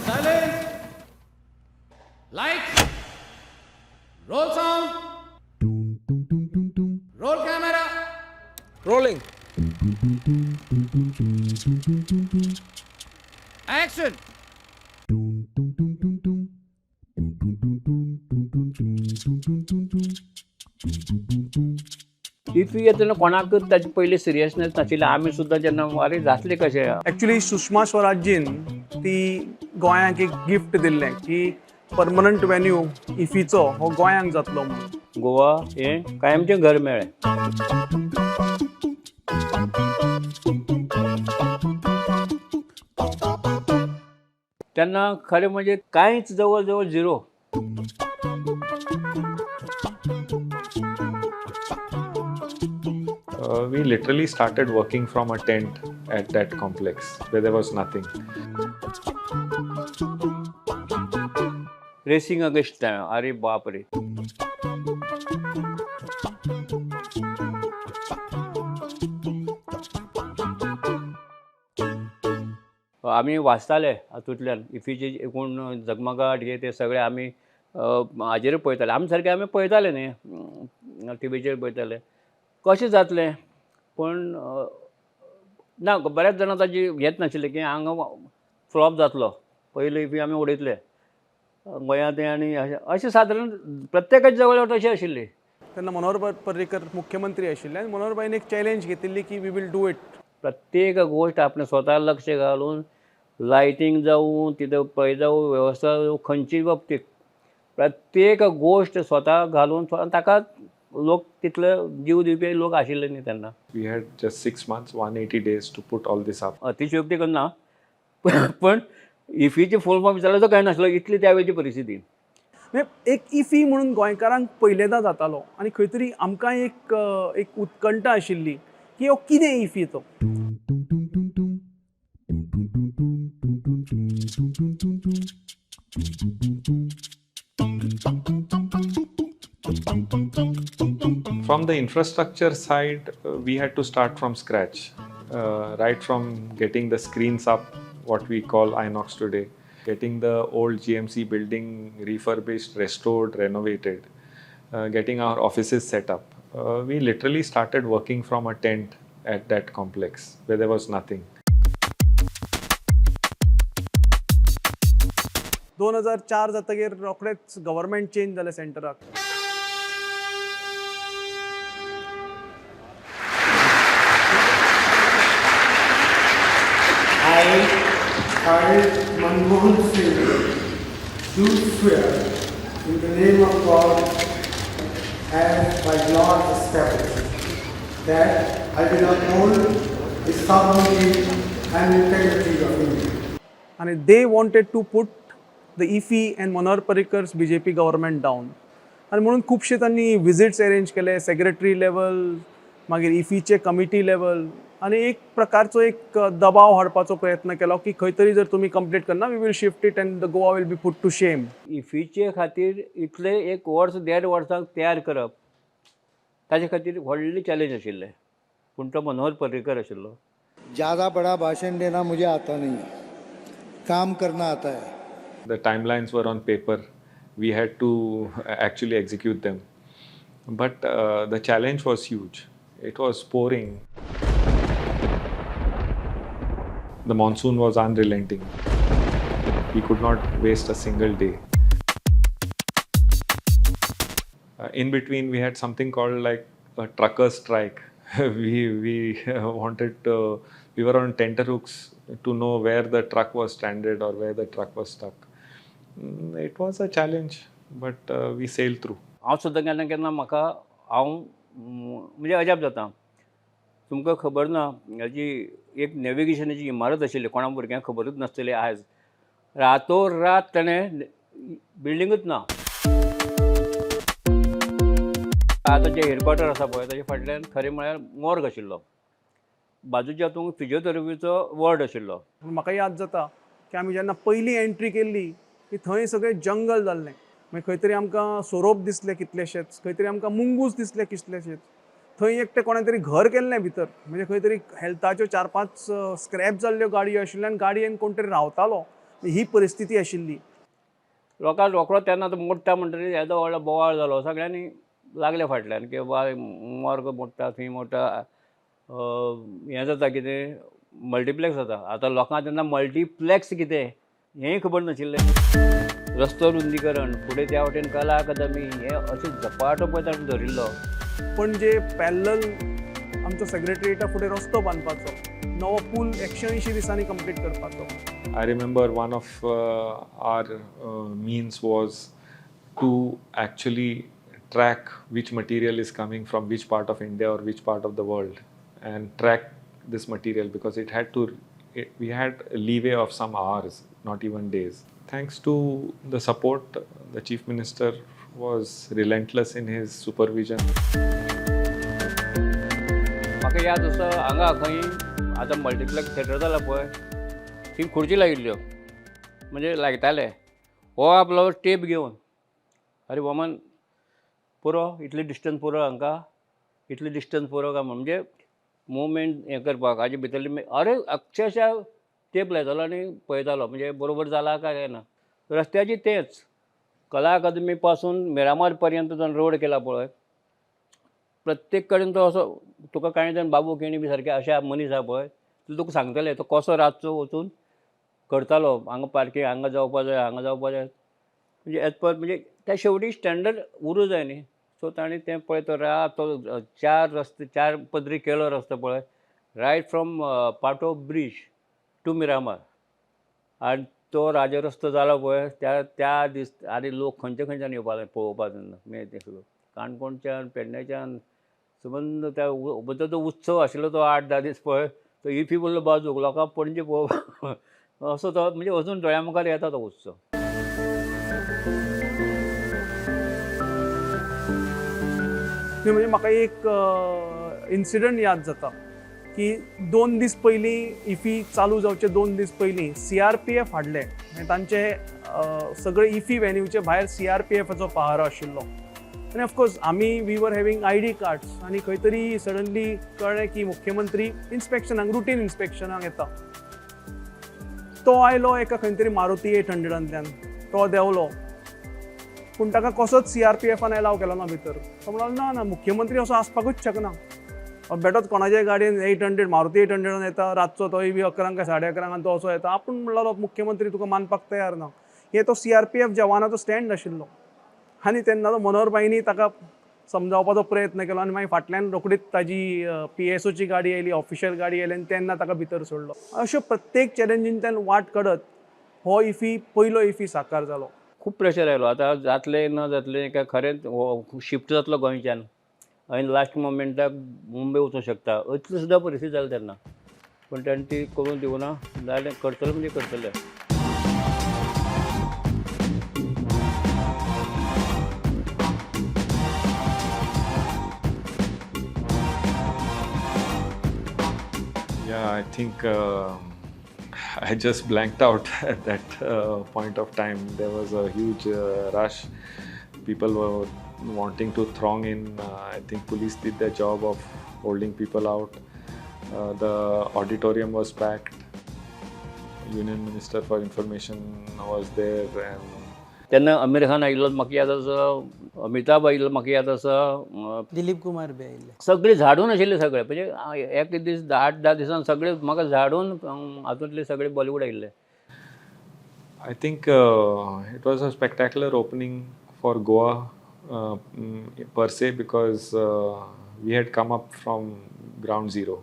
Silence. Lights. Roll sound. Roll camera. Rolling. Action. If येतना कोणाक ताची पयली सिरियसनेस नाशिल्ली आमी सुद्दां जेन्ना अरे जातले कशें ॲक्च्युली सुषमा स्वराजीन ती गोंयांक एक गिफ्ट दिल्लें की परमनंट वेन्यू इफीचो हो गोंयांक जातलो म्हणून. गोवा हें कायमचें घर मेळ्ळें. तेन्ना खरें म्हणजे कांयच जवळ जवळ zero. We literally started working from a tent at that complex where there was nothing. Racing against time. अरे बाप रे. आमी वाचताले हातूंतल्यान इफीचे एकूण जगमगाट हे ते सगळे आमी हाजेर पळयताले. आमी पळयताले न्ही टिवीचेर पळयताले कशें जातलें. पण ना बऱ्याच जाणां ताजी हेच नाशिल्लें की हांगा फ्लॉप जातलो. पयलीं इफी आमी उडयतले गोंयांत आनी अशें सादारण प्रत्येकाचे जवळ तशें आशिल्ली. तेन्ना मनोहर पर्रीकर मुख्यमंत्री आशिल्ले आनी मनोहरबाईन एक चॅलेंज घेतिल्ली की वी वील डू इट. प्रत्येक गोश्ट आपणें स्वता लक्ष घालून लायटींग जावं तिथं पळय जावं वेवस्था जावं खंयचीय बाबतींत प्रत्येक गोश्ट स्वता घालून ताका लोक तितले जीव दिवपी लोक आशिल्ले न्ही तेन्ना. We had just 6 months, 180 days to put all this up. अतिशयोक्ती करना पण इफीची फूल फॉर्म विचारलो तो काय नासलो इतली त्या वेळची परिस्थिती. म्हणजे एक इफी म्हणून गोंयकारांक पयलेंदा जातालो आनी खंय तरी आमकां एक उत्कंठ आशिल्ली की हो कितें इफी तो. From the infrastructure side, we had to start from scratch, right from getting the screens up, what we call Inox today, getting the old GMC building refurbished, restored, renovated, getting our offices set up. We literally started working from a tent at that complex where there was nothing. 2004 जातकीर रोखडेच government change जालें सेंटराक. I, Manmohan Singh, do swear in the name of God and by law established that I will uphold the sovereignty and integrity of India. And they wanted to put the IFI and Manohar Parrikar's BJP government डावन. आनी म्हणून खुबशे तांणी visits arrange केले secretary level मागीर इफीचे committee level आनी एक प्रकारचो एक दबाव हाडपाचो प्रयत्न केलो की खंय तरी जर तुमी कंप्लीट करना we will shift it and the Goa will be put to shame. इफीचे खातीर इतले एक वर्स 1.5 वर्सांक तयार करप ताचे खातीर व्हडली चॅलेंज आशिल्लें. पूण तो मनोहर पर्रीकर आशिल्लो. ज़्यादा बड़ा भाषण देना मुझे आता नहीं है, काम करना आता है. The timelines were on paper. We had to actually execute them. But the challenge was huge. It was pouring. The monsoon was unrelenting. We could not waste a single day. In between, we had something called like a trucker strike. we wanted we were on tenterhooks to know where the truck was stranded or where the truck was stuck. It was a challenge, but we sailed through. हांव सुद्दां केन्ना केन्ना म्हाका हांव म्हणजे अजाप जाता. तुमकां खबर ना हाजी एक नॅविगेशनाची इमारत आशिल्ली कोणा भुरग्यांक खबरूच नासतली आज. रातोरात ताणें बिल्डिंगूच ना. आतां जे हेडक्वॉर्टर आसा पळय ताचे फाटल्यान खरें म्हळ्यार मॉर्ग आशिल्लो. बाजूच्या हातूंत फिजिओथेरपीचो वॉर्ड आशिल्लो. म्हाका याद जाता की आमी जेन्ना पयली एंट्री केल्ली की थंय सगळें जंगल जाल्लें. मागीर खंय तरी आमकां सोरोप दिसले कितलेशेच, खंय तरी आमकां मुंगूस दिसले कितलेशेच. थंय एकटें कोणें तरी घर केल्लें भितर. म्हणजे खंय तरी हेल्थाच्यो 4-5 स्क्रॅप जाल्ल्यो गाडयो आशिल्ल्यो आनी गाडयेन कोण तरी रावतालो ही परिस्थिती आशिल्ली. लोकांक रोखडो तेन्ना तो मोडटा म्हणटकीर येदो व्हडलो बोवाळ जालो. सगळ्यांनी लागले फाटल्यान की बाबा मॉर्ग मोडटा, थंय मोडटा. हें जाता कितें मल्टीप्लेक्स जाता. आतां लोकांक तेन्ना मल्टीप्लेक्स कितें हेंय खबर नाशिल्लें. रस्तो रुंदीकरण, फुडें त्या वटेन कला अकादमी, हें अशें झपाटो पळय ताणें धरिल्लो. पणजे पॅरलल आमचो सेक्रेटरिएटा फुडें रस्तो बांदपाचो, नवो पूल 180 दिसांनी कंप्लीट करपाचो. I remember one of our means was to actually track which material is coming from which part of India or which part of the world and track this material because we had a leeway of some hours, not even days. Thanks to the support, the Chief Minister was relentless in his supervision. म्हाका याद आसा हांगा खंय आतां multiplex theatre जाला पळय, थंय खुर्ची लायिल्ल्यो म्हणजे लायताले. हो आपलो टेप घेवन अरे वमन पुरो इतले डिस्टन्स पुरो हांकां, इतले डिस्टन्स पुरो काय म्हणजे मुवमेंट हें करपाक हाजे भितरली अरे अक्षरशा टेप लायतालो आनी पळयतालो म्हणजे बरोबर जाला काय ना. रस्त्याची तेंच कला अकादमी पासून मिरामार पर्यंत जो रोड केला पळय, प्रत्येक कडेन तो असो तुका कांय जाण बाबू केणी बी सारके अशे मनीस आहा पळय, तुका सांगतले तो कसो रातचो वचून करतालो. हांगा पार्किंग हांगा जावपा जाय, हांगा जावपा जाय, म्हणजे एज पर म्हणजे त्या शेवटी स्टँडर्ड उरूं जाय न्ही. सो ताणें तें पळय तो रात तो 4 पदरी केलो रस्तो पळय, रायट फ्रॉम पाटो ब्रीज टू मिरामार. आनी तो राज रस्तो जालो पळय त्या दीस आनी लोक खंयचे खंयच्यान येवपाक पळोवपाक तेन्ना तें सगळं काणकोणच्यान पेडण्याच्यान संबंद त्या बद्दल तो उत्सव आशिल्लो तो 8-10 दीस पळय. तो इफी बोल्लो बाजूक लोकांक पणजे पळोवपाक असो तो म्हणजे अजून दोळ्या मुखार येता तो उत्सव. म्हणजे म्हाका एक इन्सिडंट याद जाता की 2 दीस पयलीं इफी चालू जावचे 2 दीस पयलीं CRPF हाडले आनी तांचे सगळे इफी वेन्यूचे भायर CRPFचो पहारो आशिल्लो. आनी ऑफकोर्स आमी we were having ID cards आनी खंय तरी सडनली कळ्ळें की मुख्यमंत्री इन्स्पेक्शनाक रुटीन इन्स्पेक्शनाक येता. तो आयलो एका खंय तरी मारुती 800तल्यान, तो देंवलो पूण ताका कसोच CRPFन एलाव केलो ना भितर. तो म्हणलो ना मुख्यमंत्री असो आसपाकूच शकना. बेठोच कोणाच्याय गाडयेन 800 मारुती 800 येता रातचो, तोय बी 11 काय 11:30 तो असो येता. आपूण म्हणलो मुख्यमंत्री तुका मानपाक तयार ना. हे तो CRPF जवानाचो स्टँड आशिल्लो आनी तेन्ना तो मनोहरबाईनी ताका समजावपाचो प्रयत्न केलो आनी मागीर फाटल्यान रोखडीच ताजी PSOची गाडी आयली, ऑफिशियल गाडी आयली आनी तेन्ना ताका भितर सोडलो. अश्यो प्रत्येक चॅलेंजींतल्यान वाट काडत हो इफी पयलो इफी साकार जालो. खूब प्रेशर आयलो आतां जातलें न जातलें काय खरेंच हो शिफ्ट जातलो गोंयच्यान आनी लास्ट मोमेंटाक मुंबय वचूंक शकता अतली सुद्दां परिस्थिती जाली तेन्ना. पूण ताणें ती करून दिवना. जालें करतले म्हणजे करतले. Yeah, I think I just blanked out at that point of time. There was a huge rush. People were wanting to throng in. I think police did their job of holding people out. The auditorium was packed. Union Minister for Information was there, and तेन्ना आमीर खान आयिल्लो म्हाका याद आसा, अमिताभ आयिल्लो म्हाका याद आसा, Dilip Kumar B आयिल्ले. सगळे झाडून आशिल्ले सगळे म्हणजे एक दीस 8-10 दिसान सगळे म्हाका झाडून हातूंतले सगळे बॉलिवूड आयिल्ले. I think it was a spectacular opening for Goa per se because we had come up from ground zero.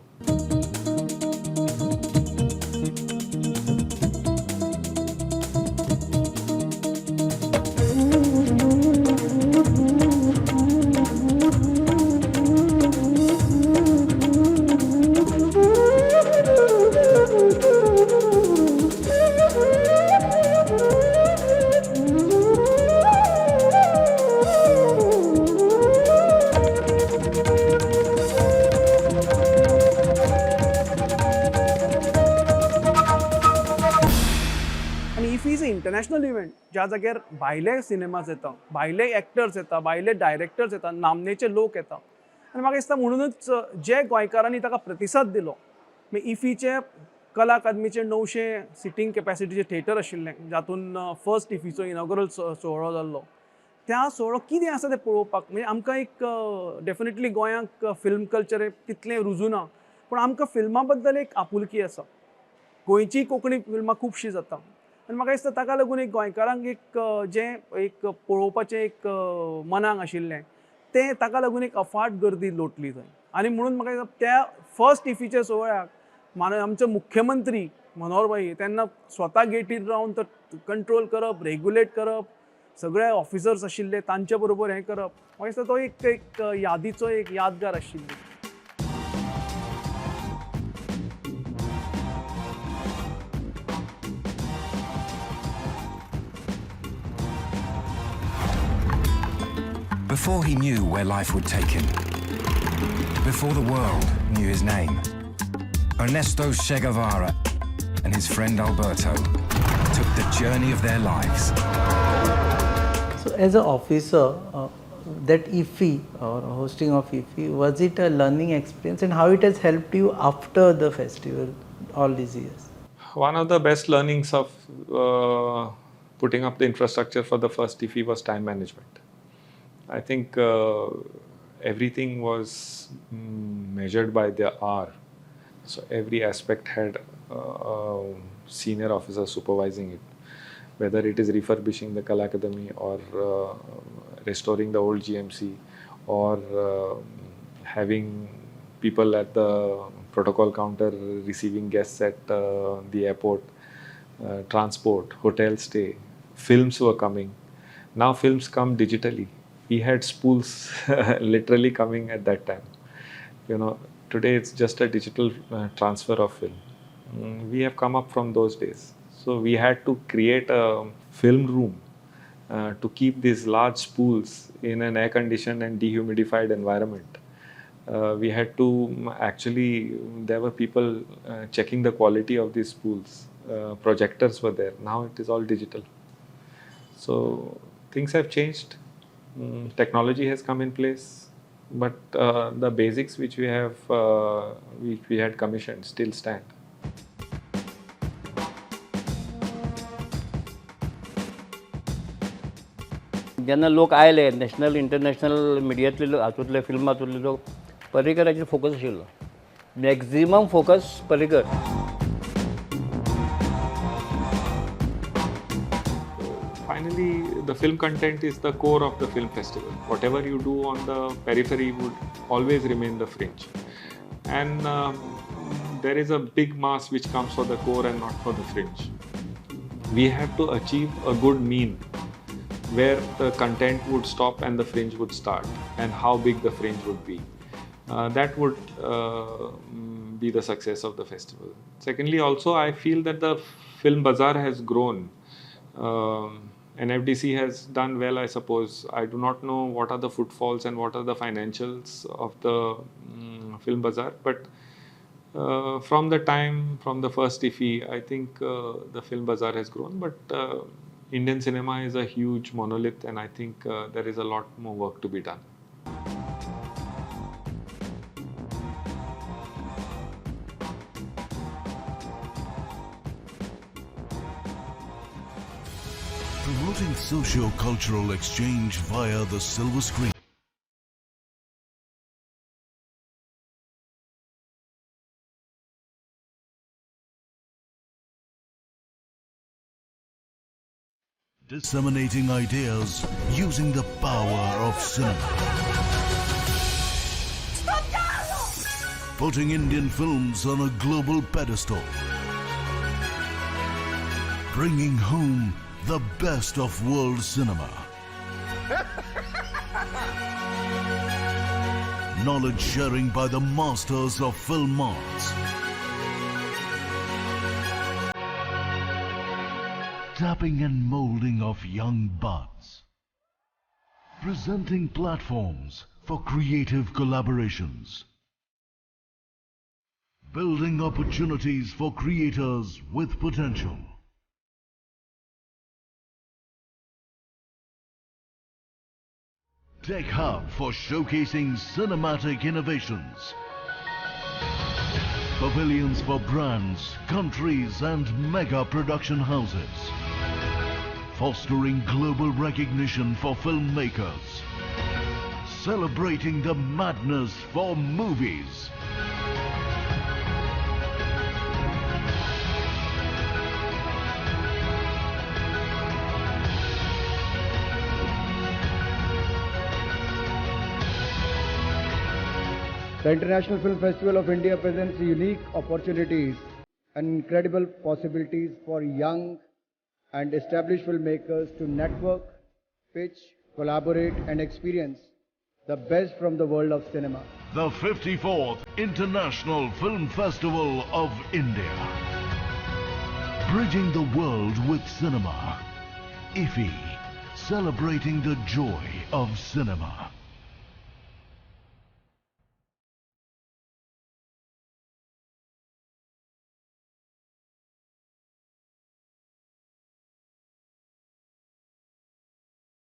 International event ज्या जाग्यार भायले सिनेमाज येता, भायले एक्टर्स येता, भायले डायरेक्टर्स येता, नामनेचे लोक येता. आनी म्हाका दिसता म्हणूनच जे गोंयकारांनी ताका प्रतिसाद दिलो, इफीचे कला अकादमीचे 900 सिटींग कॅपॅसिटीचे थिएटर आशिल्लें जातून फर्स्ट इफीचो इनॉग्रल सोहळो जाल्लो. त्या सोहळो कितें आसा तें पळोवपाक म्हणजे आमकां एक डेफिनेटली गोंयांक फिल्म कल्चर तितलें रुजू ना, पूण आमकां फिल्मा बद्दल एक आपुलकी आसा. गोंयची कोंकणी फिल्मां खुबशीं जाता आनी म्हाका दिसता ताका लागून एक गोंयकारांक एक जें एक पळोवपाचें एक मनाक आशिल्लें तें ताका लागून एक अफाट गर्दी लोटली थंय. आनी म्हणून म्हाका दिसता त्या फर्स्ट इफीच्या सोहळ्याक आमचो मुख्यमंत्री मनोहर भाई तेन्ना स्वता गेटीर रावन तो कंट्रोल करप, रेग्युलेट करप, सगळे ऑफिसर्स आशिल्ले तांचे बरोबर हें करप, म्हाका दिसता तो एक यादीचो एक यादगार आशिल्ली. Before he knew where life would take him, before the world knew his name, Ernesto Che Guevara and his friend Alberto took the journey of their lives. So as an officer, that IFFI or hosting of IFFI, was it a learning experience and how it has helped you after the festival all these years? One of the best learnings of putting up the infrastructure for the first IFFI was time management. I think everything was measured by the hour. So every aspect had a senior officer supervising it, whether it is refurbishing the Kala Akademi or restoring the old GMC or having people at the protocol counter receiving guests at the airport, transport, hotel stay. Films were coming. Now films come digitally. We had spools literally coming at that time. You know, today it's just a digital transfer of film. We have come up from those days. So we had to create a film room to keep these large spools in an air-conditioned and dehumidified environment. We had to actually, there were people checking the quality of these spools. Projectors were there. Now it is all digital. So things have changed. Technology has come in place, but the basics which we had commissioned still stand. जेन्ना लोक आयले national international मिडियांतले हातूंतले film हातूंतले लोक पर्रीकराचेर focus आशिल्लो, maximum focus Parrikar. Finally, the film content is the core of the film festival. Whatever you do on the periphery would always remain the fringe. And there is a big mass which comes for the core and not for the fringe. We have to achieve a good mean where the content would stop and the fringe would start, and how big the fringe would be. That would be the success of the festival. Secondly, also I feel that the film bazaar has grown. NFDC has done well, I suppose. I do not know what are the footfalls and what are the financials of the film bazaar, but from the first IFFI, I think the film bazaar has grown. But Indian cinema is a huge monolith, and I think there is a lot more work to be done. Promoting socio-cultural exchange via the silver screen. Disseminating ideas using the power of cinema. Putting Indian films on a global pedestal. Bringing home the best of world cinema. Knowledge sharing by the masters of film arts. Tapping and molding of young buds. Presenting platforms for creative collaborations. Building opportunities for creators with potential. Tech Hub for showcasing cinematic innovations. Pavilions for brands, countries and mega production houses. Fostering global recognition for filmmakers. Celebrating the madness for movies. The International Film Festival of India presents unique opportunities and incredible possibilities for young and established filmmakers to network, pitch, collaborate and experience the best from the world of cinema. The 54th International Film Festival of India. Bridging the world with cinema. IFFI, celebrating the joy of cinema.